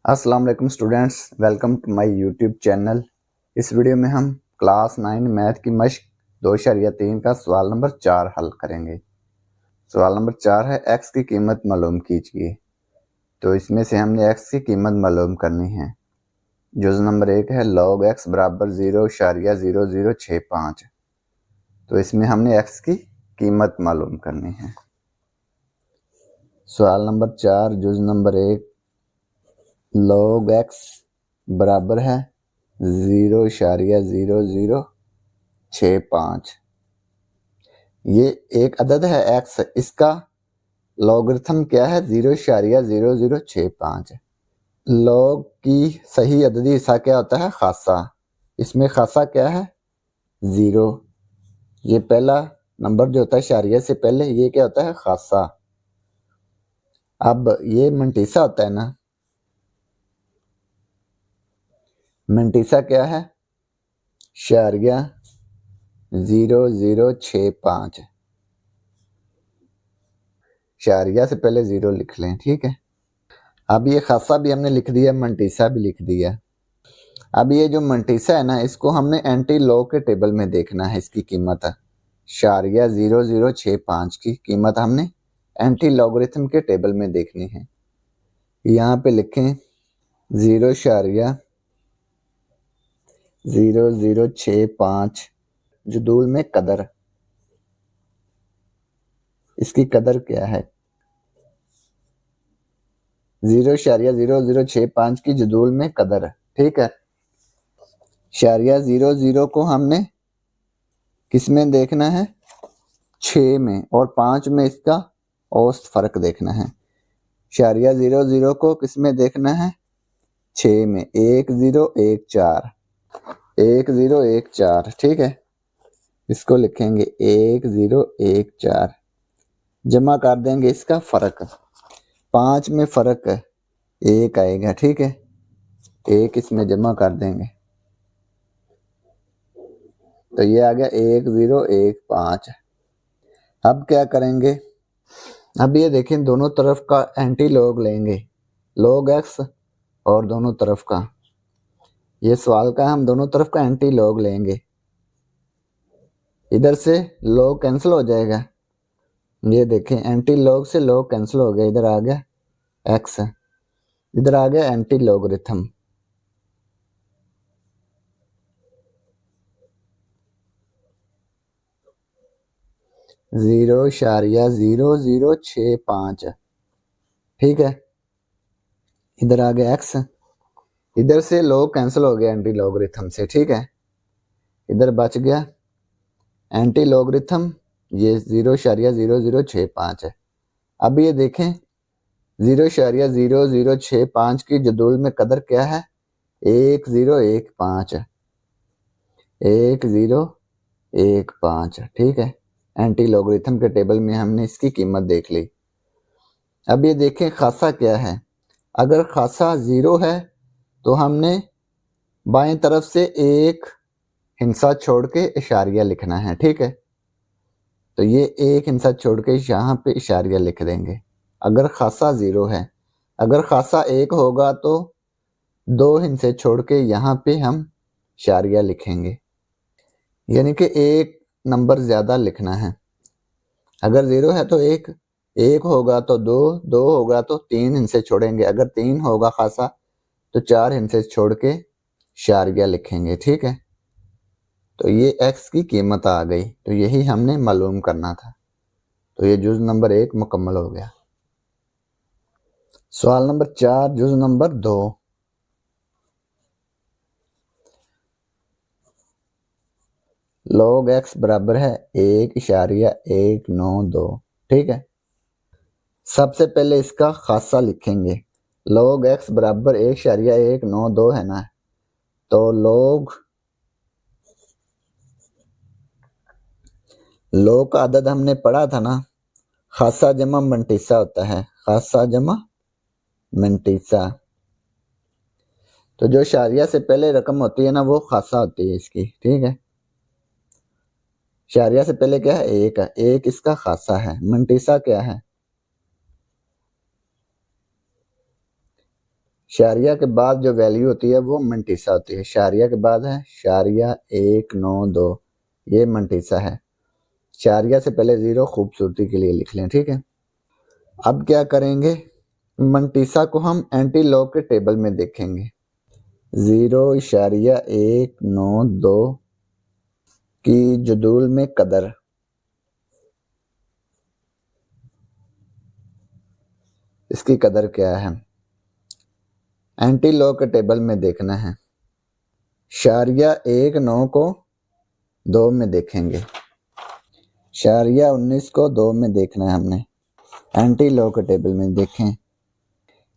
अस्सलाम वालेकुम students, welcome to my YouTube channel. इस वीडियो में हम क्लास 9 मैथ की मश्क 2.3 का सवाल नंबर 4 हल करेंगे। सवाल नंबर 4 है एक्स की कीमत मालूम कीजिए। तो इसमें से हमने एक्स की कीमत मालूम करनी है। जुज़ नंबर 1 है log x बराबर 0.0065। तो इसमें हमने एक्स की कीमत मालूम करनी है। सवाल नंबर 4 जुज़ नंबर 1 log x बराबर है 0.0065। ये एक अदद है x, इसका लॉगरिथम क्या है 0.0065। लॉग की सही अददी हिस्सा क्या होता है खासा। इसमें खासा क्या है 0। ये पहला नंबर जो होता है शारिया से पहले ये क्या होता है खासा। अब ये मंटीसा होता है ना, मंटीसा क्या है शारिया 0.065। शारिया से पहले 0 लिख लें, ठीक है। अब ये खासा भी हमने लिख दिया, मंटीसा भी लिख दिया। अब ये जो मंटीसा है ना, इसको हमने एंटी लॉग के टेबल में देखना है। इसकी कीमत है शारिया 0.065 की कीमत हमने एंटी लॉगरिथम के टेबल में देखनी है। यहाँ पे लिखें 0.0065 जदूल में कदर। इसकी कदर क्या है 0.0065 की जदूल में कदर, ठीक है। शारिया 00 को हमने किस में देखना है 6 में, और 5 में इसका औसत फर्क देखना है। शारिया 00 को किस में देखना है 6 में, 1014 1014, ठीक है। इसको लिखेंगे 1014, जमा कर देंगे इसका फर्क। 5 में फर्क है 1 आएगा, ठीक है। 1 इसमें जमा कर देंगे तो ये आ गया 1015। अब क्या करेंगे, अब ये देखें दोनों तरफ का एंटी लॉग लेंगे, log x और दोनों तरफ का, ये सवाल का हम दोनों तरफ का एंटी लॉग लेंगे। इधर से log कैंसिल हो जाएगा, ये देखें एंटी लॉग से log कैंसिल हो गया, इधर आ गया x, इधर आ गया एंटी लॉगरिथम। जीरो शारिया 0.065, ठीक है। इधर आ गया x, इधर से log कैंसिल हो गया एंटी लॉगरिथम से, ठीक है। इधर बच गया एंटी लॉगरिथम, ये 0.0065 है। अब ये देखें 0.0065 की जदूल में कदर क्या है 1015, 1015, ठीक है। एंटी लॉगरिथम के टेबल में हमने इसकी कीमत देख ली। अब ये देखें खासा क्या है, अगर खासा 0 है तो हमने बाएं तरफ से एक हिंसा छोड़ के इशारिया लिखना है, ठीक है। तो ये एक हिंसा छोड़ के यहाँ पे इशारिया लिख देंगे अगर खासा 0 है। अगर खासा 1 होगा तो 2 हिंसे छोड़ के यहाँ पे हम इशारिया लिखेंगे, यानी कि एक नंबर ज़्यादा लिखना है। अगर 0 है तो 1, 1 होगा तो 2, 2 होगा तो 3 हिंसे छोड़ेंगे। अगर 3 होगा खासा तो 4 हिंसे छोड़ के इशारिया लिखेंगे, ठीक है। तो ये x की कीमत आ गई, तो यही हमने मालूम करना था। तो ये जुज़ नंबर 1 मुकम्मल हो गया। सवाल नंबर 4 जुज़ नंबर 2। log x बराबर है 1.192, ठीक है। सबसे पहले इसका खासा लिखेंगे। log x बराबर 1.192 है ना, तो log का अदद हमने पढ़ा था ना, खासा जमा मंटीसा होता है, खासा जमा मंटीसा। तो जो शारिया से पहले रकम होती है ना वो खासा होती है इसकी, ठीक है। शारिया से पहले क्या है 1 है, 1 इसका खासा है। मंटीसा क्या है शारिया के बाद जो वैल्यू होती है वो मंटीसा होती है। शारिया के बाद है शारिया 192, ये मंटीसा है। शारिया से पहले 0 खूबसूरती के लिए लिख लें, ठीक है। अब क्या करेंगे, मंटीसा को हम एंटी लॉग के टेबल में देखेंगे। 0.192 की जदूल में कदर, इसकी कदर क्या है, एंटी लॉग के टेबल में देखना है। शारिया 1.9 को 2 में देखेंगे, शारिया 19 को 2 में देखना है हमने। एंटी लॉग के टेबल में देखें,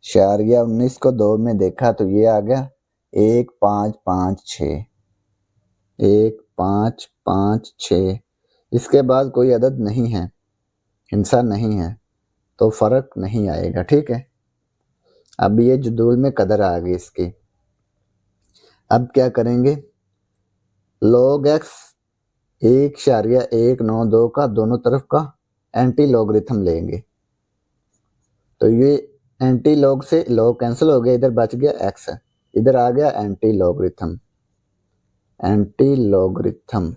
शारिया 19 को 2 में देखा तो ये आ गया 1556, 1556। इसके बाद कोई अदद नहीं है, हिंसा नहीं है, तो फर्क नहीं आएगा, ठीक है। अब ये जदूल में कदर आ गई इसकी। अब क्या करेंगे, log x 1.192 का दोनों तरफ का एंटी लॉगरिथम लेंगे। तो ये एंटी लॉग से लॉग कैंसिल हो गया, इधर बच गया x, इधर आ गया एंटी लॉगरिथम। एंटी लॉगरिथम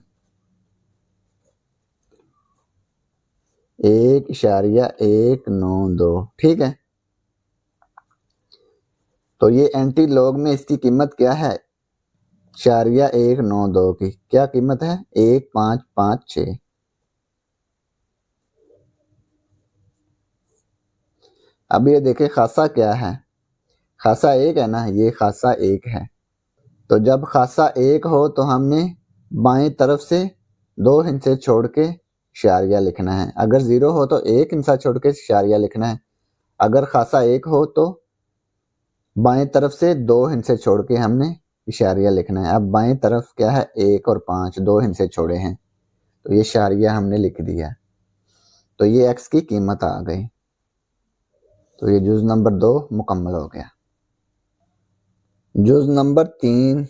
1.192, ठीक है। तो ये एंटी लॉग में इसकी कीमत क्या है, शारिया 192 की क्या कीमत है, 1556। अब ये देखें खासा क्या है, खासा 1 है ना, ये खासा 1 है। तो जब खासा 1 हो तो हमने बाएं तरफ से 2 हिस्से छोड़ के शारिया लिखना है। अगर 0 हो तो 1 हिस्सा छोड़ के शारिया लिखना है। अगर खासा 1 हो तो बाएं तरफ से 2 हिस्से छोड़ के हमने इशारिया लिखना है। अब बाएं तरफ क्या है, 1 और 5, 2 हिस्से छोड़े हैं, तो ये शारिया हमने लिख दिया। तो ये x की कीमत आ गई। तो ये जुज नंबर 2 मुकम्मल हो गया। जुज नंबर 3,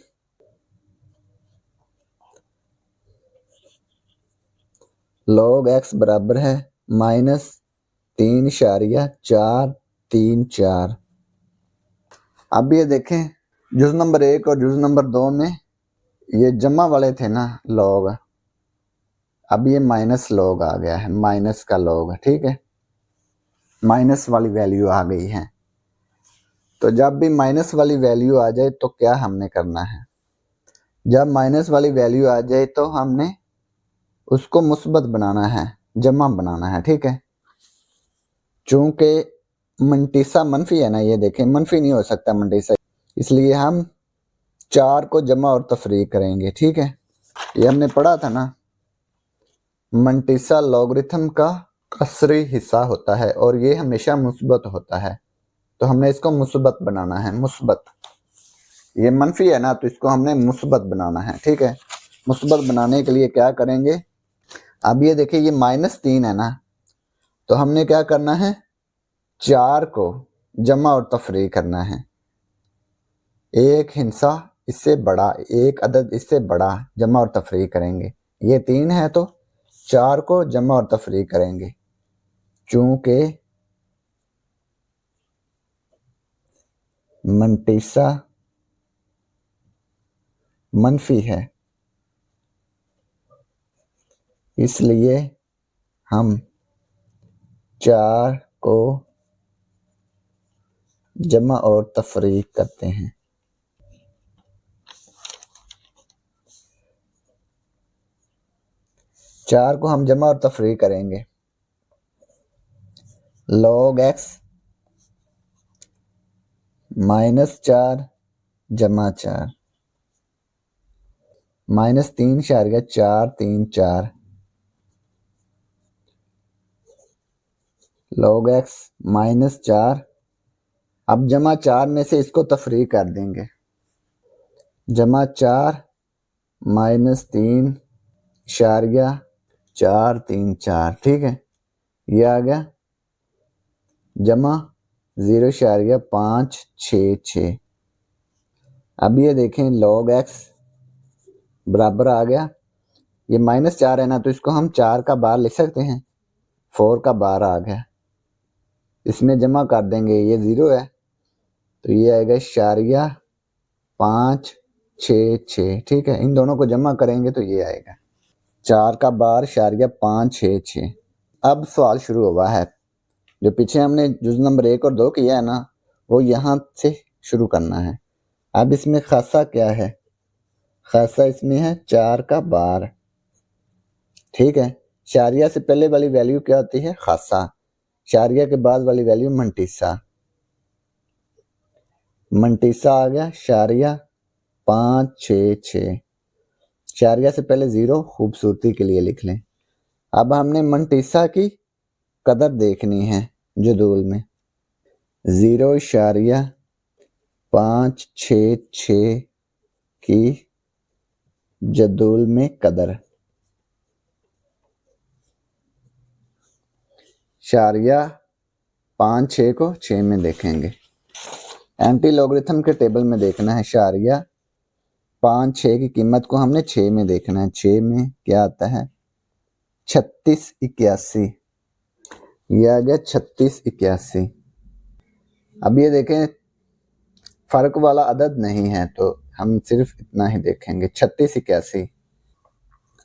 log x बराबर है -3.434। अब ये देखें, जुज नंबर 1 और जुज नंबर 2 में ये जमा वाले थे ना लॉग, अब ये माइनस लॉग आ गया है, माइनस का लॉग, ठीक है, माइनस वाली वैल्यू आ गई है। तो जब भी माइनस वाली वैल्यू आ जाए तो क्या हमने करना है, जब माइनस वाली वैल्यू आ जाए तो हमने उसको मुस्बत बनाना है, जमा बनाना है, ठीक है। चूंकि मंटीसा मनफी है ना, ये देखें मनफी नहीं हो सकता मंटीसा, इसलिए हम 4 को जमा और तफरीक करेंगे, ठीक है। ये हमने पढ़ा था ना, मंटीसा लॉगरिथम का कसरी हिस्सा होता है और ये हमेशा मुस्बत होता है, तो हमने इसको मुस्बत बनाना है, मुस्बत। ये मनफी है ना, तो इसको हमने मुस्बत बनाना है, ठीक है। मुस्बत बनाने के लिए क्या करेंगे, अब ये देखिए ये -3 है ना, तो हमने क्या करना है, 4 को जमा और तफरीक करना है। एक हिस्सा इससे बड़ा, एक अदद इससे बड़ा, जमा और तफरीक करेंगे। ये 3 है तो 4 को जमा और तफरीक करेंगे। चूंकि मंटीसा मनफी है, इसलिए हम 4 को जमा और तफरीक करते हैं। चार को हम जमा और तफरीक करेंगे। log x -4 जमा 4, -3.434 log x -4। अब जमा 4 में से इसको तफरीक कर देंगे, जमा 4 -3.434, ठीक है। ये आ गया जमा 0.566। अब ये देखें log x बराबर आ गया, ये -4 है ना, तो इसको हम 4 का बार लिख सकते हैं, 4 का बार आ गया, इसमें जमा कर देंगे, ये 0 है, तो ये आएगा इशारिया 566। ठीक है, इन दोनों को जमा करेंगे तो ये आएगा 4 का बार इशारिया 566। अब सवाल शुरू हुआ है, जो पीछे हमने जुज नंबर 1 और 2 किया है ना, वो यहाँ से शुरू करना है। अब इसमें खासा क्या है, खासा इसमें है 4 का बार। ठीक है, शारिया से पहले वाली वैल्यू क्या होती है, खासा। शारिया के बाद वाली वैल्यू मंटीसा। मंटीसा आ गया शारिया 566। शारिया से पहले 0 खूबसूरती के लिए लिख लें। अब हमने मंटीसा की कदर देखनी है जदूल में। 0.566 की जदूल में कदर। शारिया 5-6 को 6 में देखेंगे। एंटी लॉगरिथम के टेबल में देखना है। शारिया 5-6 की कीमत को हमने 6 में देखना है। 6 में क्या आता है, 3681। ये आ गया 3681। अब ये देखें फर्क वाला अदद नहीं है तो हम सिर्फ इतना ही देखेंगे 3681।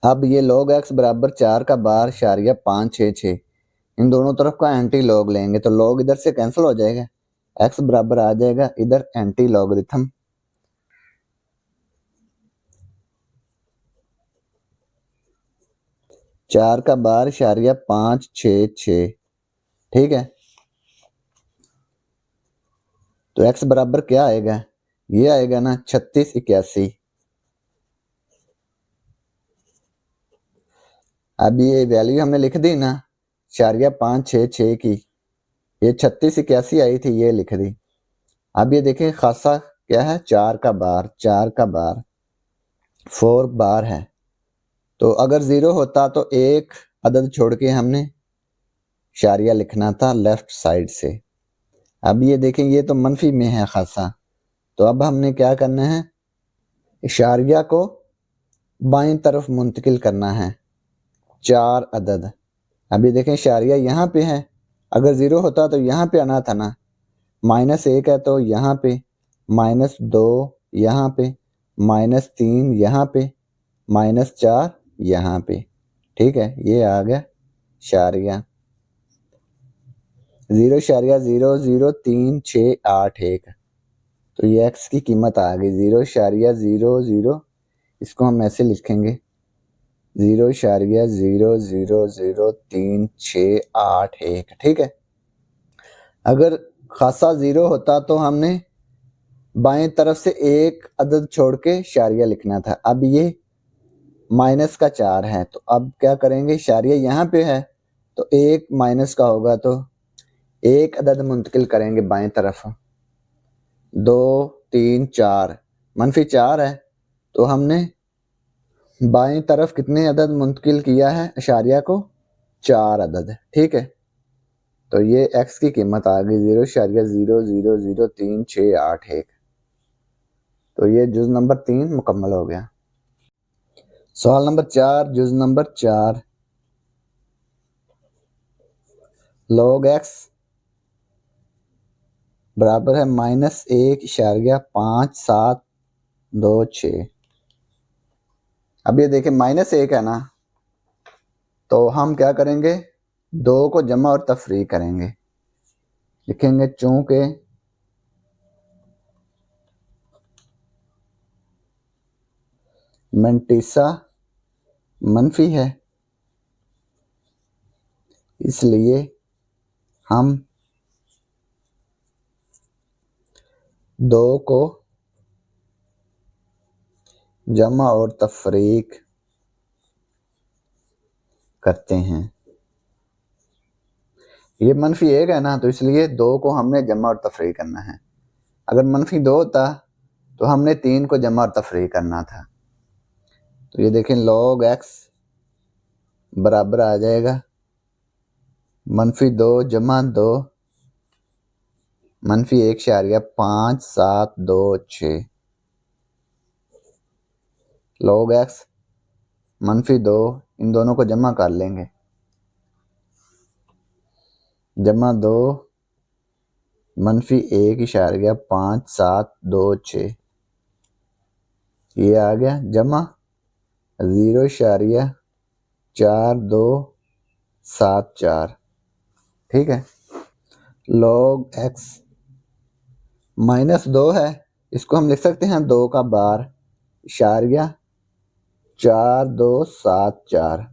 अब ये log x बराबर 4 का बार शारिया 566, इन दोनों तरफ का एंटी लॉग लेंगे तो log इधर से कैंसिल हो जाएगा। x बराबर आ जाएगा इधर एंटी लॉगरिथम 4 का बार शारिया 566। ठीक है, तो x बराबर क्या आएगा, ये आएगा ना 3681। अब ये वैल्यू हमने लिख दी ना शारिया 566 की, ये 3681 आई थी, ये लिख दी। अब ये देखें खासा क्या है, 4 का बार। 4 का बार 4 बार है, तो अगर 0 होता तो एक अदद छोड़ के हमने शारिया लिखना था लेफ्ट साइड से। अब ये देखें ये तो मनफी में है खासा, तो अब हमने क्या करना है, इशारिया को बाईं तरफ मुंतकिल करना है 4 अदद। अभी देखें इशारिया यहाँ पे है, अगर 0 होता तो यहाँ पे आना था ना। -1 है तो यहाँ पे, -2 यहाँ पे, -3 यहाँ पे, -4 यहाँ पे। ठीक है, ये आ गया शारिया 0.00368। तो ये x की कीमत आ गई 0.00। इसको हम ऐसे लिखेंगे 0.0003681। ठीक है, अगर खासा 0 होता तो हमने बाएं तरफ से एक अदद छोड़ के शारिया लिखना था। अब ये -4 है, तो अब क्या करेंगे, शारिया यहाँ पे है तो एक माइनस का होगा तो एक अदद मुंतकिल करेंगे बाएं तरफ। 2 3 4 -4 है, तो हमने बाएं तरफ कितने अदद मुंतकिल किया है इशारिया को, 4 अदद। ठीक है, तो ये x की कीमत आ गई 0.0003681। तो ये जुज नंबर 3 मुकम्मल हो गया। सवाल नंबर 4, जुज नंबर 4। log x बराबर है -1.5726। अब ये देखें -1 है ना, तो हम क्या करेंगे, 2 को जमा और तफरी करेंगे। लिखेंगे चूंकि मंटीसा मनफी है इसलिए हम 2 को जमा और तफरीक करते हैं। ये -1 है ना, तो इसलिए 2 को हमने जमा और तफरीक करना है। अगर -2 होता तो हमने 3 को जमा और तफरीक करना था। तो ये देखें log x बराबर आ जाएगा -2 जमा 2 -1.5726। log x -2, इन दोनों को जमा कर लेंगे। जमा 2 -1.57226 ये आ गया जमा 0.4274। ठीक है। log x -2 है, इसको हम लिख सकते हैं 2 का बार इशारिया 4274।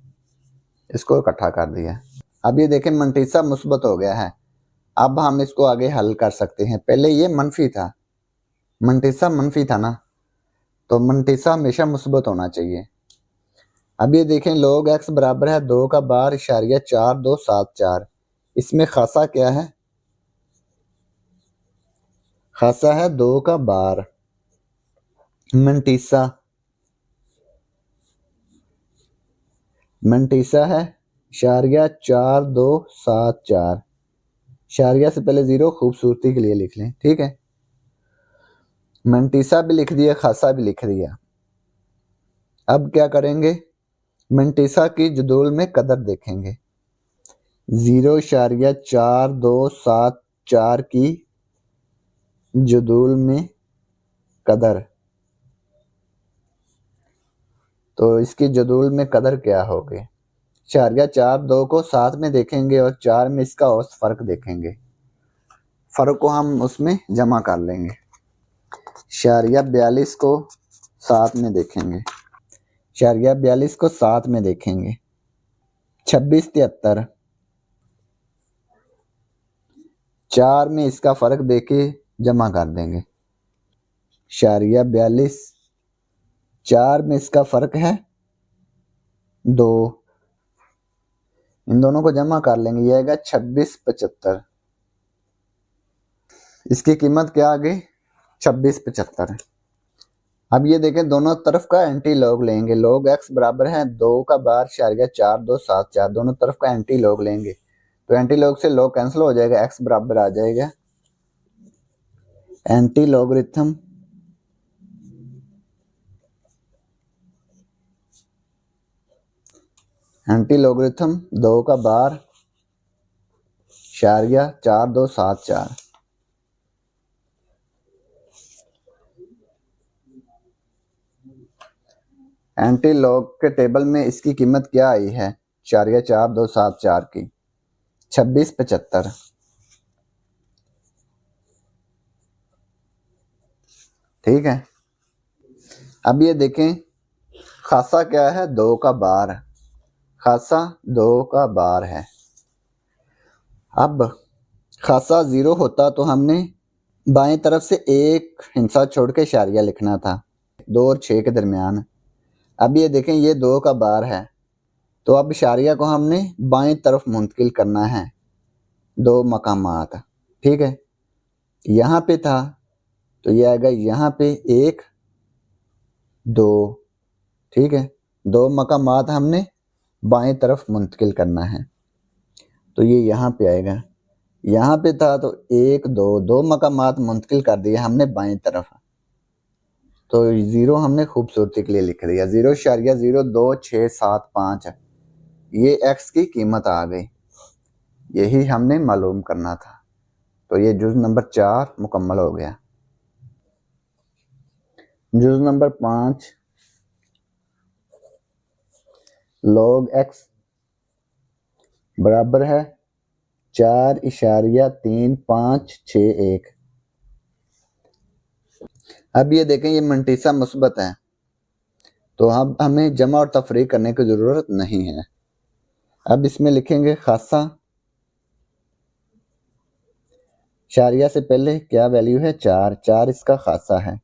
इसको इकट्ठा कर दिया। अब ये देखें मंटीसा मुस्बत हो गया है। अब हम इसको आगे हल कर सकते हैं। पहले ये मनफी था, मंटीसा मनफी था ना, तो मंटीसा हमेशा मुस्बत होना चाहिए। अब ये देखें log x बराबर है 2 का बार इशारिया 4274। इसमें खासा क्या है? खासा है 2 का बार मंटीसा है इशारिया 4274। इशारिया से पहले 0 खूबसूरती के लिए लिख लें। ठीक है, मंटीसा भी लिख दिया, खासा भी लिख दिया। अब क्या करेंगे? मंटीसा की जदूल में कदर देखेंगे। 0.4274 की जदूल में कदर, तो इसकी जदूल में कदर क्या होगी? 0.42 को 7 में देखेंगे और 4 में इसका औसत फ़र्क देखेंगे। फ़र्क को हम उसमें जमा कर लेंगे। 0.42 को 7 में देखेंगे, 0.42 को 7 में देखेंगे 2673। 4 में इसका फ़र्क देके जमा कर देंगे। 0.42 4 में इसका फ़र्क है 2, इन दोनों को जमा कर लेंगे, यह आएगा 2675। इसकी कीमत क्या आ गई? 2675। अब ये देखें दोनों तरफ का एंटी लॉग लेंगे। log x बराबर है 2 का बार इशारिया 4274। दोनों तरफ का एंटी लॉग लेंगे तो एंटी लॉग से log कैंसिल हो जाएगा, x बराबर आ जाएगा एंटी लॉगरिथम एंटी लॉगरिथम 2 का बार इशारिया 4274। एंटी लॉग के टेबल में इसकी कीमत क्या आई है? इशारिया 4274 की 2675। ठीक है। अब ये देखें खासा क्या है? 2 का बार, खासा 2 का बार है। अब खासा 0 होता तो हमने बाएं तरफ से एक हिंसा छोड़ के इशारिया लिखना था 2 और 6 के दरमियान। अब ये देखें ये 2 का बार है, तो अब इशारिया को हमने बाएं तरफ मुंतकिल करना है 2 मकामात। ठीक है, यहाँ पे था तो ये आएगा यहाँ पे 1 2। ठीक है, 2 मकामात हमने बाएं तरफ मुंतकिल करना है, तो ये यहाँ पे आएगा। यहाँ पे था तो 1 2, 2 मकामात मुंतकिल कर दिए हमने बाएं तरफ, तो 0 हमने खूबसूरती के लिए लिख दिया। 0.02675 ये x की कीमत आ गई, यही हमने मालूम करना था। तो ये जुज़ नंबर 4 मुकम्मल हो गया। जुज़ नंबर 5 log x बराबर है 4.3561। अब ये देखें ये मंटीसा मुस्बत है, तो अब हमें जमा और तफरीक करने की ज़रूरत नहीं है। अब इसमें लिखेंगे खासा, इशारिया से पहले क्या वैल्यू है? 4, 4 इसका खासा है।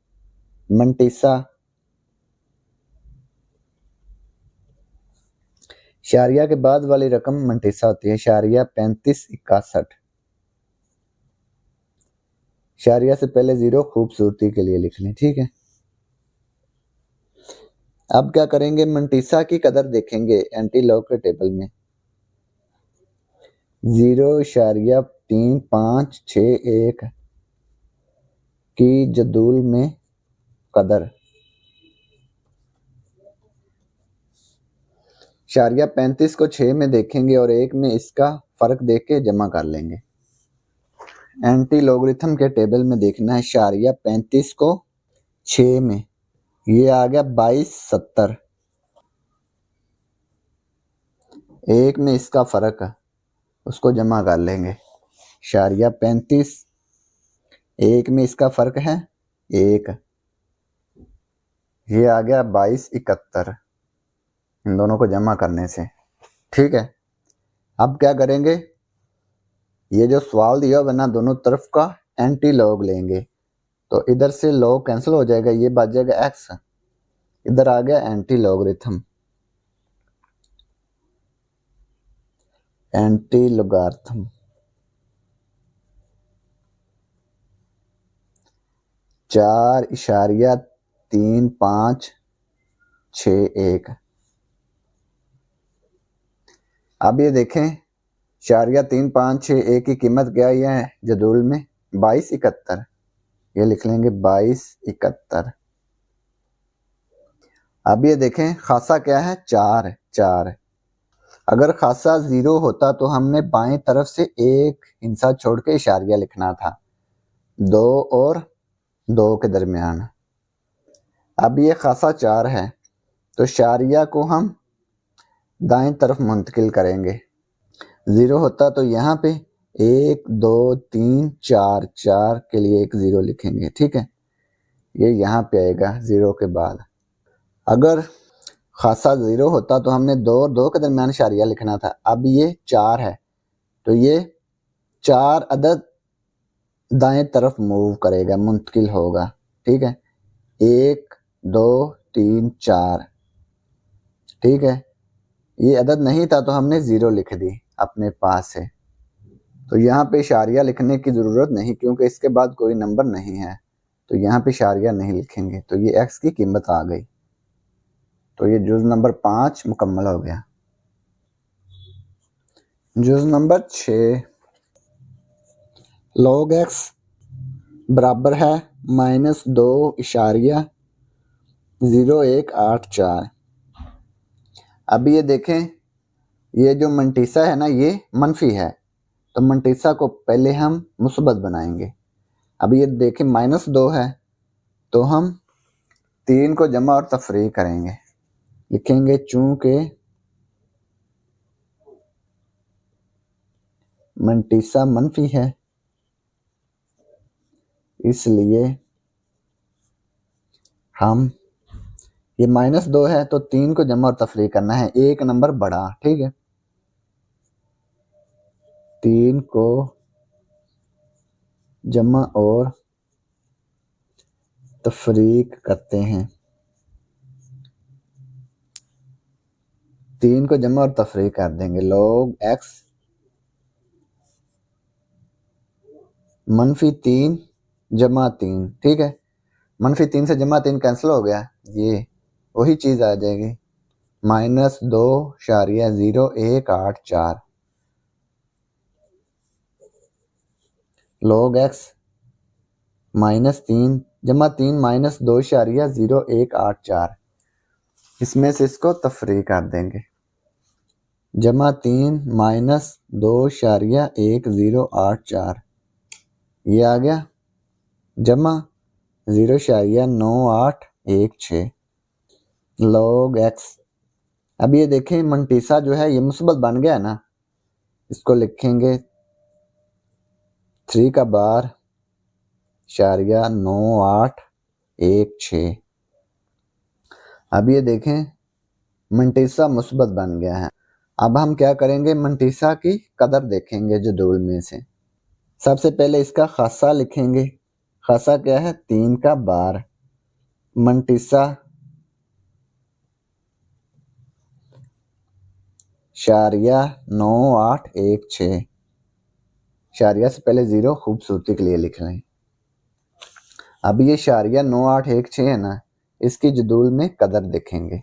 मंटीसा इशारिया के बाद वाली रकम मंटीसा होती है, इशारिया 3561। इशारिया से पहले 0 खूबसूरती के लिए लिख लें। ठीक है, अब क्या करेंगे? मंटीसा की कदर देखेंगे एंटी लॉग के टेबल में। 0.3561 की जदूल में कदर, इशारिया 35 को 6 में देखेंगे और 1 में इसका फ़र्क देख के जमा कर लेंगे। एंटी लोगरिथम के टेबल में देखना है शारिया 35 को 6 में, ये आ गया 2270। एक में इसका फर्क है, उसको जमा कर लेंगे। शारिया 35, एक में इसका फर्क है 1, ये आ गया 2271 इन दोनों को जमा करने से। ठीक है, अब क्या करेंगे, ये जो सवाल दिया हुआ ना दोनों तरफ का एंटी लॉग लेंगे, तो इधर से लॉग कैंसिल हो जाएगा, ये बच जाएगा एक्स, इधर आ गया एंटी लॉगरिथम, एंटी लोगार्थम 4.3561। अब ये देखें 4.3561 की कीमत क्या है जदूल में 2271, ये लिख लेंगे 2271। अब ये देखें खासा क्या है 4। अगर खासा 0 होता तो हमने बाएं तरफ से एक हिंसा छोड़ के इशारिया लिखना था 2 और 2 के दरमियान। अब ये खासा 4 है तो इशारिया को हम दाएं तरफ मुंतकिल करेंगे। 0 होता तो यहाँ पे 1 2 3 4 4 के लिए एक 0 लिखेंगे। ठीक है, ये यहाँ पे आएगा 0 के बाद। अगर खासा 0 होता तो हमने 2 और 2 के दरमियान इशारिया लिखना था। अब ये 4 है तो ये 4 अदद दाएं तरफ मूव करेगा, मुंतकिल होगा। ठीक है, 1 2 3 4। ठीक है, ये अदद नहीं था तो हमने 0 लिख दी अपने पास से, तो यहाँ पे इशारिया लिखने की ज़रूरत नहीं क्योंकि इसके बाद कोई नंबर नहीं है, तो यहाँ पे इशारिया नहीं लिखेंगे। तो ये x की कीमत आ गई, तो ये जुज़ नंबर 5 मुकम्मल हो गया। जुज़ नंबर 6, log x बराबर है -2.0184। अब ये देखें, ये जो मंटीसा है ना ये मनफी है, तो मंटीसा को पहले हम मुस्बत बनाएंगे। अब ये देखें -2 है तो हम 3 को जमा और तफरी करेंगे, लिखेंगे चूंकि मंटीसा मनफी है इसलिए हम, ये -2 है तो 3 को जमा और तफरी करना है, एक नंबर बढ़ा। ठीक है, 3 को जमा और तफरीक करते हैं, 3 को जमा और तफरीक कर देंगे। log x -3 जमा 3। ठीक है, -3 से जमा 3 कैंसिल हो गया, ये वही चीज़ आ जाएगी -2.0184। log x -3 जमा 3 -2.0184, इसमें से इसको तफरी कर देंगे। जमा 3 -2.1084, ये आ गया जमा 0.9816 log x। अब ये देखें मंटीसा जो है ये मुस्बत बन गया है ना, इसको लिखेंगे 3 का बार 0.9816। अब ये देखें मंटीसा मुस्बत बन गया है। अब हम क्या करेंगे, मंटीसा की कदर देखेंगे जदूल में से। सबसे पहले इसका खासा लिखेंगे, खासा क्या है 3 का बार, मंटीसा 0.9816, शारिया से पहले 0 खूबसूरती के लिए लिख लें। अब ये 0.9816 है ना, इसकी जदूल में कदर देखेंगे।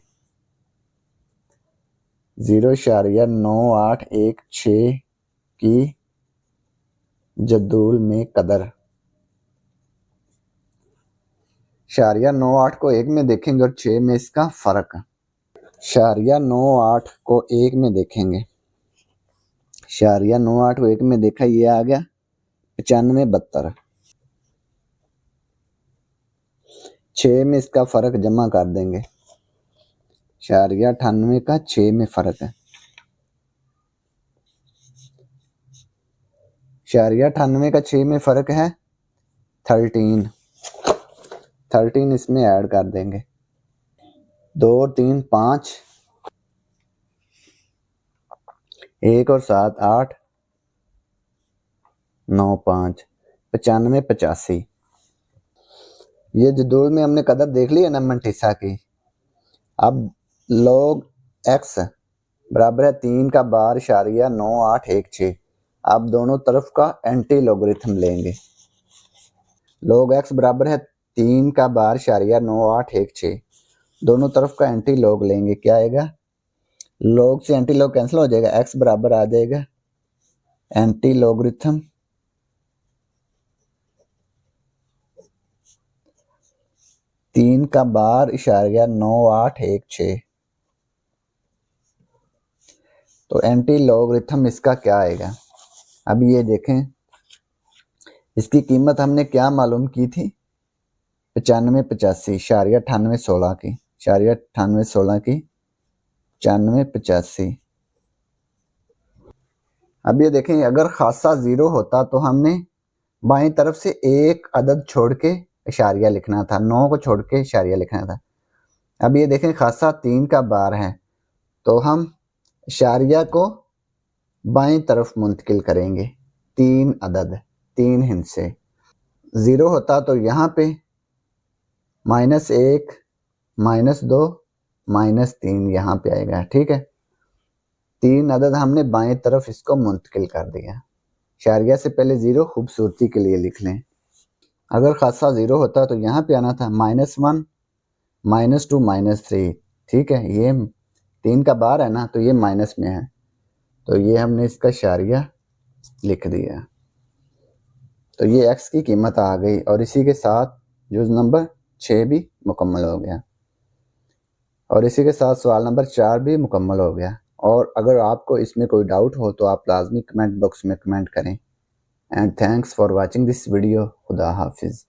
0.9816 की जदूल में कदर 0.98 को 1 में देखेंगे और 6 में इसका फर्क। 0.98 को 1 में देखेंगे, 0.98 को 1 में देखा, ये आ गया 95 72। 6 में इसका फ़र्क जमा कर देंगे। 98 का 6 में फ़र्क है। 98 का 6 में फ़र्क है 13 इसमें ऐड कर देंगे। 2 और 3 5, 1 और 7 8, 9 5, 95 85। ये जदूल में हमने कदर देख ली है ना मंटिसा की। अब log x बराबर है 3 का बार इशारिया 9816। आप दोनों तरफ का एंटी लोगरिथम लेंगे। log x बराबर है 3 का बार इशारिया 9816। दोनों तरफ का एंटी लॉग लेंगे। क्या आएगा? लॉग से एंटी लॉग कैंसिल हो जाएगा। x बराबर आ जाएगा एंटी लोगरिथम 3 का बार इशारिया 9816। तो एंटी लोगरिथम इसका क्या आएगा? अब ये देखें, इसकी कीमत हमने क्या मालूम की थी? 95 85 इशारिया 98 16 की, इशारिया 98 16 की 95 85। अब ये देखें, अगर खासा 0 होता तो हमने बाईं तरफ से एक अदद छोड़ के इशारिया लिखना था, 9 को छोड़ के इशारिया लिखना था। अब ये देखें, खासा 3 का बार है तो हम इशारिया को बाईं तरफ मुंतकिल करेंगे। 3 अदद, 3 हिस्से। 0 होता तो यहाँ पे -1 -2 -3 यहाँ पे आएगा। ठीक है, 3 अदद हमने बाएं तरफ इसको मुंतकिल कर दिया। इशारिया से पहले 0 खूबसूरती के लिए लिख लें। अगर खासा 0 होता तो यहाँ पे आना था -1 -2 -3। ठीक है, ये 3 का बार है ना, तो ये माइनस में है, तो ये हमने इसका इशारिया लिख दिया। तो ये x की कीमत आ गई और इसी के साथ जुज़ नंबर 6 भी मुकम्मल हो गया और इसी के साथ सवाल नंबर 4 भी मुकम्मल हो गया। और अगर आपको इसमें कोई डाउट हो तो आप लाजमी कमेंट बॉक्स में कमेंट करें। And thanks for watching this video. खुदा हाफिज़।